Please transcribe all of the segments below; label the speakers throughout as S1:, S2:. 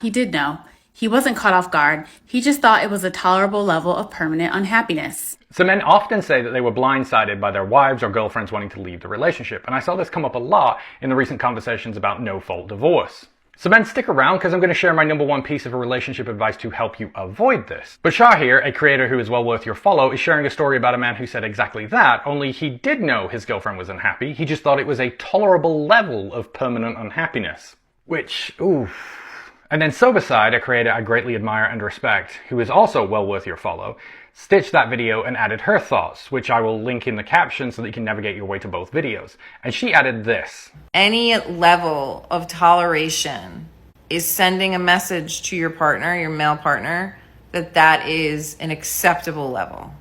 S1: He did know. He wasn't caught off guard. He just thought it was a tolerable level of permanent unhappiness.
S2: So men often say that they were blindsided by their wives or girlfriends wanting to leave the relationship, and I saw this come up a lot in the recent conversations about no-fault divorce. So men, stick around because I'm going to share my #1 piece of relationship advice to help you avoid this. But Shah here, a creator who is well worth your follow, is sharing a story about a man who said exactly that, only he did know his girlfriend was unhappy, he just thought it was a tolerable level of permanent unhappiness. Which, oof. And then Soberside, a creator I greatly admire and respect, who is also well worth your follow, stitched that video and added her thoughts, which I will link in the caption so that you can navigate your way to both videos. And she added this.
S3: Any level of toleration is sending a message to your partner, your male partner, that that is an acceptable level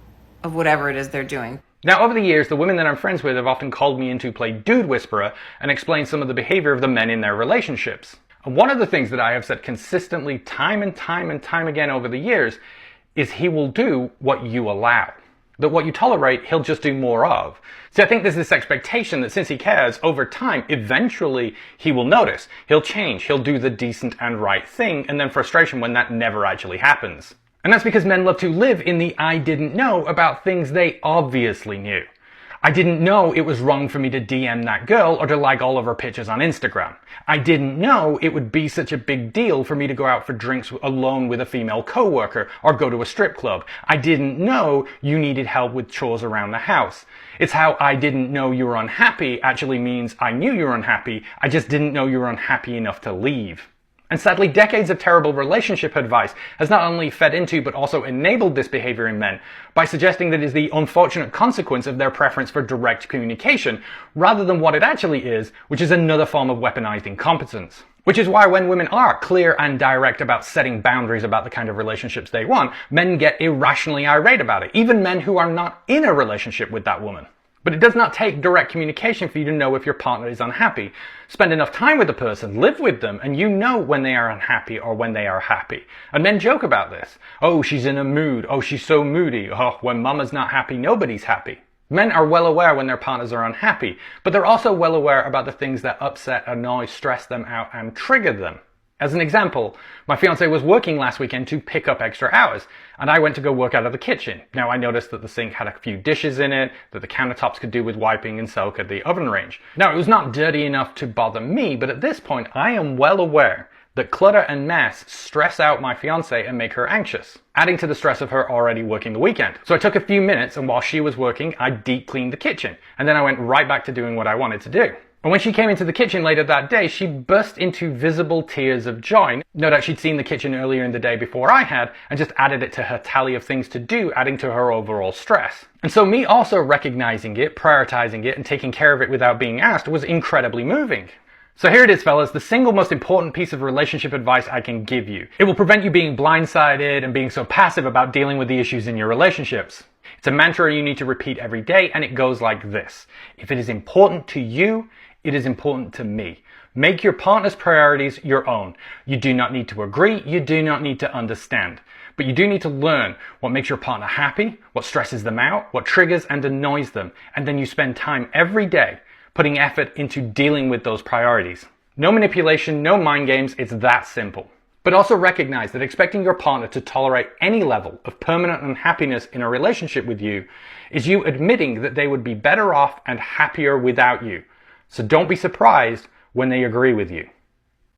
S3: of whatever it is they're doing.
S2: Now, over the years, the women that I'm friends with have often called me in to play dude whisperer and explain some of the behavior of the men in their relationships. And one of the things that I have said consistently time and time again over the years is he will do what you allow. That what you tolerate, he'll just do more of. See, I think there's this expectation that since he cares, over time, eventually he will notice. He'll change. He'll do the decent and right thing, and then frustration when that never actually happens. And that's because men love to live in the I didn't know about things they obviously knew. I didn't know it was wrong for me to DM that girl or to like all of her pictures on Instagram. I didn't know it would be such a big deal for me to go out for drinks alone with a female coworker or go to a strip club. I didn't know you needed help with chores around the house. It's how I didn't know you were unhappy actually means I knew you were unhappy. I just didn't know you were unhappy enough to leave. And sadly, decades of terrible relationship advice has not only fed into but also enabled this behavior in men by suggesting that it is the unfortunate consequence of their preference for direct communication rather than what it actually is, which is another form of weaponized incompetence. Which is why when women are clear and direct about setting boundaries about the kind of relationships they want, men get irrationally irate about it, even men who are not in a relationship with that woman. But it does not take direct communication for you to know if your partner is unhappy. Spend enough time with the person, live with them, and you know when they are unhappy or when they are happy. And men joke about this. Oh, she's in a mood. Oh, she's so moody. Oh, when mama's not happy, nobody's happy. Men are well aware when their partners are unhappy, but they're also well aware about the things that upset, annoy, stress them out, and trigger them. As an example, my fiance was working last weekend to pick up extra hours, and I went to go work out of the kitchen. Now I noticed that the sink had a few dishes in it, that the countertops could do with wiping, and so could the oven range. Now it was not dirty enough to bother me, but at this point I am well aware that clutter and mess stress out my fiance and make her anxious, adding to the stress of her already working the weekend. So I took a few minutes, and while she was working, I deep cleaned the kitchen, and then I went right back to doing what I wanted to do. And when she came into the kitchen later that day, she burst into visible tears of joy. No doubt she'd seen the kitchen earlier in the day before I had, and just added it to her tally of things to do, adding to her overall stress. And so me also recognizing it, prioritizing it, and taking care of it without being asked was incredibly moving. So here it is, fellas, the single most important piece of relationship advice I can give you. It will prevent you being blindsided and being so passive about dealing with the issues in your relationships. It's a mantra you need to repeat every day, and it goes like this. If it is important to you, it is important to me. Make your partner's priorities your own. You do not need to agree. You do not need to understand. But you do need to learn what makes your partner happy, what stresses them out, what triggers and annoys them. And then you spend time every day putting effort into dealing with those priorities. No manipulation, no mind games. It's that simple. But also recognize that expecting your partner to tolerate any level of permanent unhappiness in a relationship with you is you admitting that they would be better off and happier without you. So don't be surprised when they agree with you.